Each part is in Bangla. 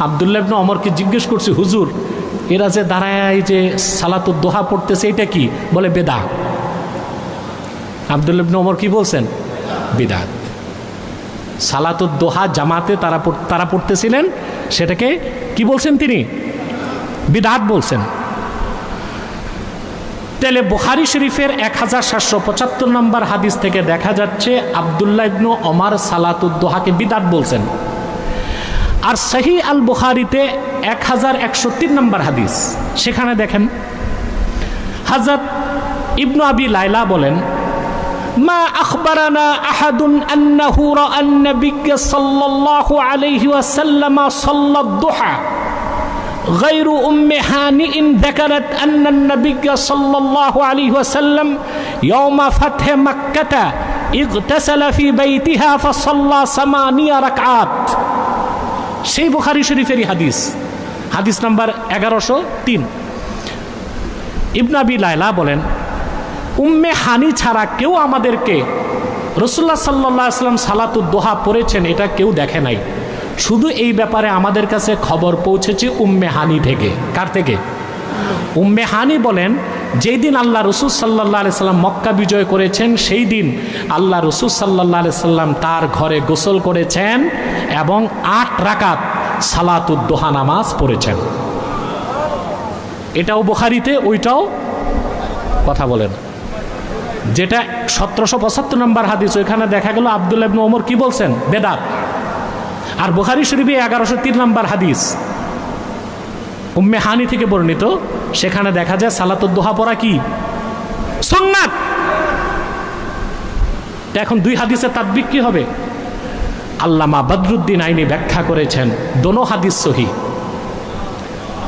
আব্দুল্লাহ ইবনে ওমরকে জিজ্ঞেস করছি, হুজুর এরা যে দাঁড়ায় যে সালাতুদ দোহা পড়তেছে এটা কি? বলে বেদাত। আব্দুল্লাহ ইবনে ওমর কি বলছেন? বিদআত। সালাতুদ দোহা জামাতে তারা পড়তেছিলেন, সেটাকে কি বলছেন তিনি? বিদআত বলছেন। তাহলে বুখারী শরীফের 1775 নম্বর হাদিস থেকে দেখা যাচ্ছে আব্দুল্লাহ ইবনে ওমর সালাতুদ দোহাকে বিদআত বলছেন। আর সহিহ আল বুখারীতে 1103 নম্বর হাদিস, সেখানে দেখেন হযরত ইবনু আবি লাইলা বলেন, মা আখবারানা আহাদুন আন্নাহু রাআন নবিয়্য সাল্লাল্লাহু আলাইহি ওয়াসাল্লাম সাল্লাদ দুহা غير أم هانئ ذكرت أن النبي صلى الله عليه وسلم يوم فتح مكة اغتسل في بيتها فصلى 8 ركعات। সেই বুখারী শরীফেরই হাদিস, হাদিস নাম্বার 1103। ইবনে আবি লাইলা বলেন, উম্মে হানি ছাড়া কেউ আমাদেরকে রাসূলুল্লাহ সাল্লাল্লাহু আলাইহি ওয়াসাল্লাম সালাতুদ দোহা পড়েছেন এটা কেউ দেখে নাই। শুধু এই ব্যাপারে আমাদের কাছে খবর পৌঁছেছে উম্মে হানি থেকে। কার থেকে? উম্মে হানি বলেন, যেই দিন আল্লাহ রসুল সাল্লাল্লাহু আলাইহি সাল্লাম মক্কা বিজয় করেছেন সেই দিন আল্লাহ রসুল সাল্লাল্লাহু আলাইহি সাল্লাম তার ঘরে গোসল করেছেন এবং 8 রাকাত সালাতুদ দোহা নামাজ পড়েছেন। এটাও বুখারীতে, ওইটাও কথা বলেন। যেটা 1775 নম্বর হাদিস, ওইখানে দেখা গেল আব্দুল্লাহ ইবনে ওমর কি বলছেন? বেদাত। আর বুখারী শরীফে 1103 নম্বর হাদিস উম্মে হানি থেকে বর্ণিত, সেখানে দেখা যায় সালাতুদ দোহা পড়া কি? সুন্নাত। এখন দুই হাদিসের তাদবিক কি হবে? আল্লামা বদরুদ্দিন আইনি ব্যাখ্যা করেছেন দোনো হাদিস সহিহ।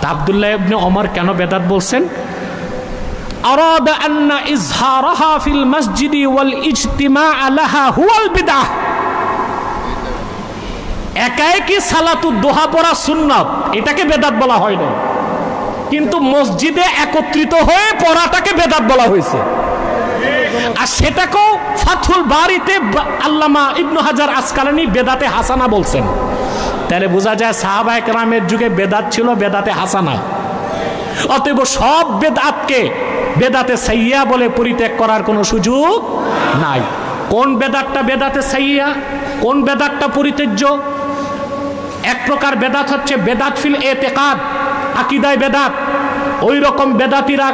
তা আব্দুল্লাহ ইবনে ওমর কেন বেদাত বলছেন? আরাদা আন্না ইজহারাহা ফিল মসজিদি ওয়াল ইজতিমা লাহা হুয়াল বিদআহ। একাই কি সালাতুদ দোহা পড়া সুন্নাত, এটাকে বেদাত বলা হয় না, কিন্তু মসজিদে একত্রিত হয়ে পড়াটাকে বেদাত বলা হয়েছে। আর সেটাকেও ফাথুল বারিতে আল্লামা ইবনু হাজার আসকালানী বেদাতে হাসানা বলছেন। তাহলে বোঝা যায় সাহাবায়ে কেরামের যুগে বেদাত ছিল, বেদাতে হাসানা। অতএব সব বেদাতকে বেদাতে সাইয়্যা বলে পরিত্যাগ করার কোনো সুযোগ নাই। কোন বেদাতটা বেদাতে সাইয়্যা, কোন বেদাতটা পরিত্যাজ্য? এক প্রকার বেদাত হচ্ছে বেদাত ফিল এতেকাদ, আকীদায় বেদাত। ওই রকম বেদাতিরা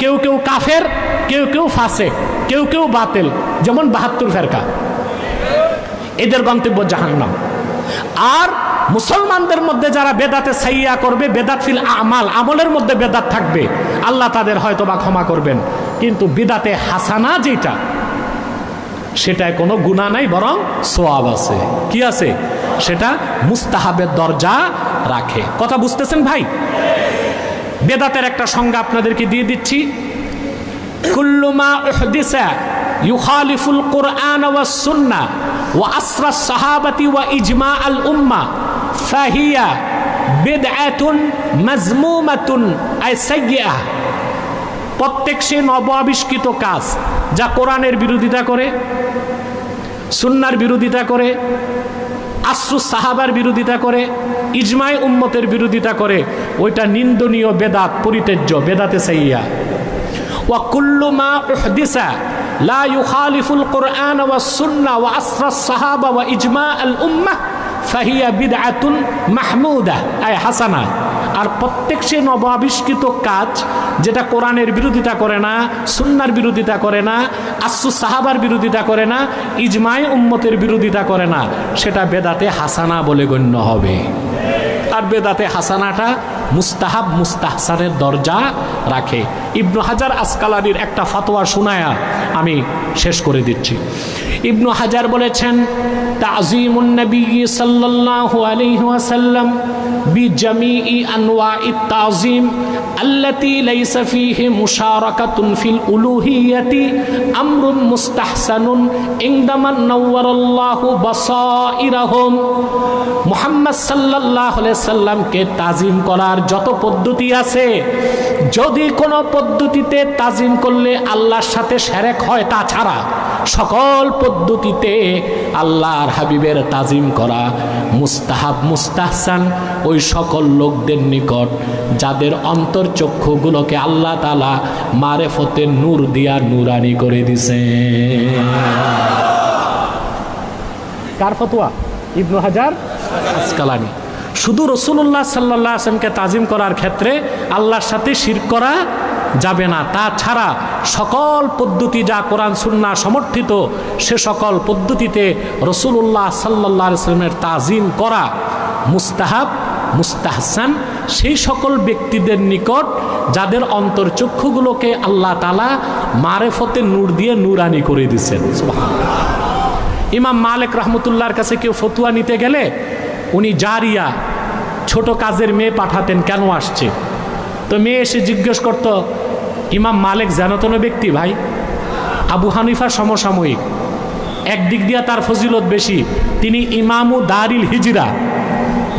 কেউ কেউ কাফের, কেউ কেউ ফাসিক, কেউ কেউ বাতিল, যেমন 72 ফেরকা, এদের গন্তব্য জাহান্নাম। আর মুসলমানদের মধ্যে যারা বেদাতে সাইয়্যা করবে, বেদাত ফিল আমাল, আমলের মধ্যে বেদাত থাকবে, আল্লাহ তাদের হয়তো বা ক্ষমা করবেন, কিন্তু বিদাতে হাসানা যেটা, সেটায় কোনো গুনাহ নাই, বরং সওয়াব আছে। কি আছে? সেটা মুস্তাহাবের দরজা রাখে। কথা বুঝতেছেন ভাই? বেদাতের একটা সংজ্ঞা আপনাদেরকে দিয়ে দিচ্ছি। কুল্লু মা উহদিসা ইউখালিফুল কুরআন ওয়াস সুন্নাহ ওয়া আসরাস সাহাবাতি ওয়া ইজমা আল উম্মাহ ফাহিয়া বিদআতুন মাজমুমাতুন আই সাইয়্যিআহ। প্রত্যেক সে নব আবিষ্কৃত কাজ যা কোরআনের বিরোধিতা করে, সুন্নাহর বিরোধিতা করে, আসরুস সাহাবার বিরোধিতা করে, ইজমায়ে উম্মতের বিরোধিতা করে, ওইটা নিন্দনীয় বেদাত, পরিত্যাজ্য, বেদাতে সাইয়্যা। ওয়া কুল্লু মা উহদিসা লা ইউখালিফুল কুরআন ওয়াস সুন্নাহ ওয়া আসরাস সাহাবা ওয়া ইজমা আল উম্মাহ ফাহিয়া বিদআতুন মাহমুদা আই হাসানা। আর প্রত্যেক সে নব আবিষ্কৃত কাজ যেটা কোরআনের বিরোধিতা করে না, সুন্নাহর বিরোধিতা করে না, আসরুস সাহাবার বিরোধিতা করে না, ইজমায়ে উম্মতের বিরোধিতা করে না, সেটা বেদাতে হাসানা বলে গণ্য হবে। আর বেদাতে হাসানাটা মুস্তাহাব, মুস্তাহসানের দরজা রাখে। ইবনু হাজার আসকালানির একটা ফতোয়া শোনায়া আমি শেষ করে দিচ্ছি। ইবনু হাজার বলেছেন, তাযীমুন নবী সাল্লাল্লাহু আলাইহি ওয়াসাল্লাম বিজামিই আনওয়াইত তাযীম আল্লাতী লাইসা ফীহি মুশারাকাতুন ফিল উলুহিয়্যাতি আমরুন মুস্তাহসানুন ইনদামান নাওয়ারাল্লাহু বাসাইরাহুম। মুহাম্মদ সাল্লাল্লাহু আলাইহি সাল্লামকে তাযীম করার যত পদ্ধতি আছে, যদি কোনো পদ্ধতিতে তাযীম করলে আল্লাহর সাথে শিরক হয়, তা ছাড়া সকল পদ্ধতিতে আল্লাহর হাবিবের তাজিম করা মুস্তাহাব মুস্তাহসান ওই সকল লোকদের নিকট যাদের অন্তর্চক্ষুগুলোকে আল্লাহ তাআলা মারেফতের নূর দিয়া নূরানি করে দিছে। কার ফতোয়া? ইবনে হাজার আসকালানি। শুধু রাসূলুল্লাহ সাল্লাল্লাহু আলাইহি ওয়াসাল্লামকে তাজিম করার ক্ষেত্রে আল্লাহর সাথে শিরক করা যাবে না। তাছাড়া সকল পদ্ধতি যা কোরআন সুন্নাহ সমর্থিত সে সকল পদ্ধতিতে রাসূলুল্লাহ সাল্লাল্লাহু আলাইহি ওয়াসাল্লামের তাজিম করা মুস্তাহাব মুস্তাহসান সেই সকল ব্যক্তিদের নিকট যাদের অন্তর্চক্ষুগুলোকে আল্লাহ তাআলা মারেফতের নূর দিয়ে নূরানি করে দিয়েছেন। সুবহানাল্লাহ। ইমাম মালিক রহমতুল্লাহর কাছে কেউ ফতোয়া নিতে গেলে উনি জারিয়া ছোট কাজের মেয়ে পাঠাতেন, কেন আসছে? তো মেয়ে এসে জিজ্ঞেস করত, ইমাম মালিক জানাতন ব্যক্তি ভাই, আবু হানিফা সমসাময়িক, একদিক দিয়ে তার ফজিলত বেশি, তিনি ইমামু দারিল হিজরা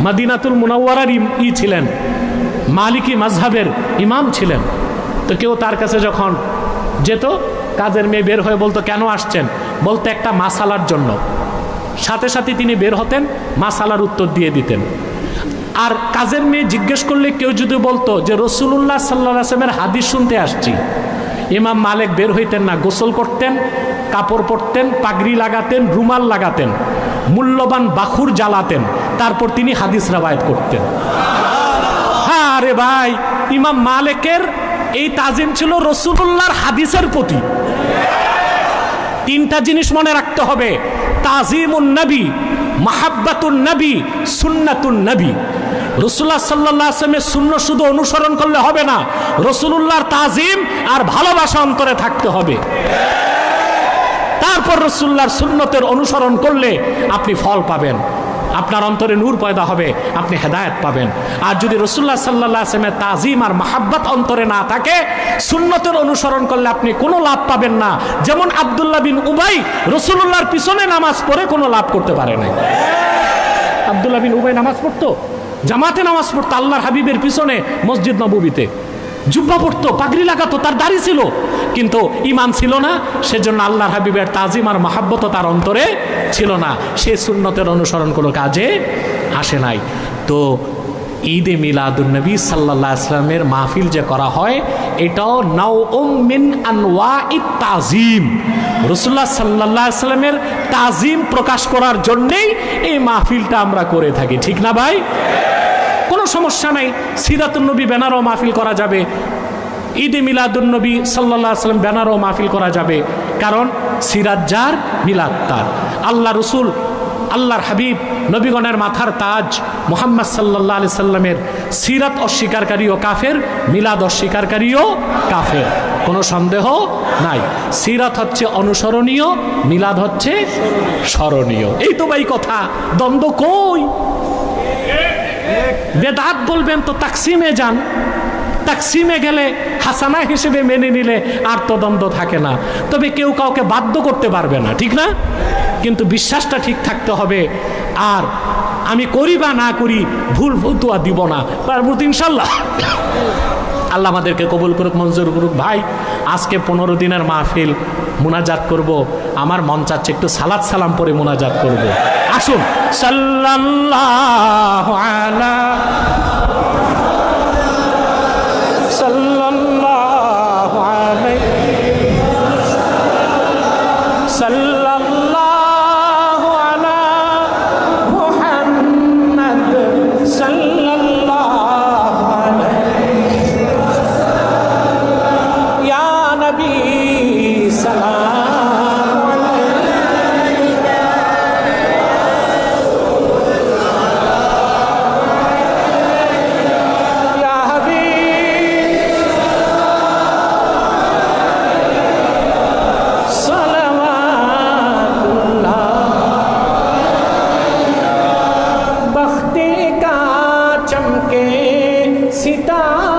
মদিনাতুল মুনাওয়ারার ছিলেন, মালিকি মাযহাবের ইমাম ছিলেন। তো কেউ তার কাছে যখন যেত, কাজের মেয়ে বের হয়ে বলতো কেন আসছেন, বলতে একটা মাসালার জন্য, সাথে সাথে তিনি বের হতেন, মাসালার উত্তর দিয়ে দিতেন। আর কাজের মেয়ে জিজ্ঞেস করলে কেউ যদি বলতো যে রাসূলুল্লাহ সাল্লাল্লাহু আলাইহি ওয়াসাল্লামের হাদিস শুনতে আসছি, ইমাম মালিক বের হইতেন না, গোসল করতেন, কাপড় পরতেন, পাগড়ি লাগাতেন, রুমাল লাগাতেন, মূল্যবান বাখুর জ্বালাতেন, তারপর তিনি হাদিস রাওয়ায়াত করতেন। হ্যাঁ আরে ভাই, ইমাম মালিকের এই তাজিম ছিল রাসূলুল্লাহর হাদিসের প্রতি। তিনটা জিনিস মনে রাখতে হবে, তাজিমুন নবী, মাহাব্বাতুন নবী, সুন্নাতুন নবী। রাসূলুল্লাহ সাল্লাল্লাহু আলাইহি ওয়াসাল্লামের সুন্নাহ শুধু অনুসরণ করলে হবে না, রাসূলুল্লাহর তাজিম আর ভালোবাসা অন্তরে থাকতে হবে। তারপর রাসূলুল্লাহর সুন্নতের অনুসরণ করলে আপনি ফল পাবেন, আপনার অন্তরে নূর পয়দা হবে, আপনি হেদায়েত পাবেন। আর যদি রাসূলুল্লাহ সাল্লাল্লাহু আলাইহি ওয়াসাল্লামের তাজিম আর মাহাব্বত অন্তরে না থাকে, সুন্নতের অনুসরণ করলে আপনি কোনো লাভ পাবেন না। যেমন আব্দুল্লাহ বিন উবাই রাসূলুল্লাহর পিছনে নামাজ পড়ে কোনো লাভ করতে পারে নাই। আব্দুল্লাহ বিন উবাই নামাজ পড়তো, জামাতে নামাজ পড়তো, আল্লাহর হাবিবের পিছনে মসজিদ নববীতে জুব্বা পড়তো, পাগড়ি লাগাতো, তার দাড়ি ছিল, কিন্তু ঈমান ছিল না। সেজন্য আল্লাহর হাবিবের তাজিম আর মাহাব্বত তার অন্তরে ছিল না, সে সুন্নতের অনুসরণ কোনো কাজে আসে নাই। তো ঈদে মিলাদুন্নবী সাল্লাল্লাহু আলাইহি ওয়াসাল্লামের মাহফিল যে করা হয়, এটাও নাওউম মিন আনওয়াইত তাজিম, রাসূলুল্লাহ সাল্লাল্লাহু আলাইহি ওয়াসাল্লামের তাজিম প্রকাশ করার জন্যেই এই মাহফিলটা আমরা করে থাকি, ঠিক না ভাই? কোনো সমস্যা নাই, সিরাতুন নবী ব্যানারও মাহফিল করা যাবে, ঈদে মিলাদুন্নবী সাল্লাল্লাহু আলাইহি ওয়াসাল্লাম ব্যানারও মাহফিল করা যাবে, কারণ সিরাত যার মিলাদ তার। আল্লাহ রসুল, আল্লাহর হাবিব, নবীগণের মাথার তাজ মুহাম্মদ সাল্লাল্লাহু আলাইহি সাল্লামের সিরাত অস্বীকারীও কাফের, মিলাদ অস্বীকারীও কাফের, কোনো সন্দেহ নাই। সিরাত হচ্ছে অনুসরণীয়, মিলাদ হচ্ছে স্মরণীয়। এই তো ভাই কথা, দ্বন্দ্ব কই? বেদাত বলবেন তো তাকসিমে যান, তাকসিমে গেলে হাসানা হিসেবে মেনে নিলে আর তো দ্বন্দ্ব থাকে না। তবে কেউ কাউকে বাধ্য করতে পারবে না, ঠিক না? কিন্তু বিশ্বাসটা ঠিক থাকতে হবে। আর আমি করি বা না করি ভুল ফতোয়া দিব না, পারবো ইনশাল্লাহ। আল্লাহ আমাদেরকে কবুল করুক, মঞ্জুর করুক। ভাই আজকে 15 দিনের মাহফিল, মুনাজাত করব, আমার মন চাচ্ছে একটু সালাত সালাম পরে মুনাজাত করব। আসুন, সাল্লাল্লাহু আলা সাল্লাল্লাহু আলাইহি সাল্লাল্লাহু আলা মুহাম্মদ সাল্লাল্লাহু আলাইহি ইয়া নবী সালাম আলাইকা ইয়া হাবিব সালাওয়াতুল্লাহ। बख्ते का चमके सितारा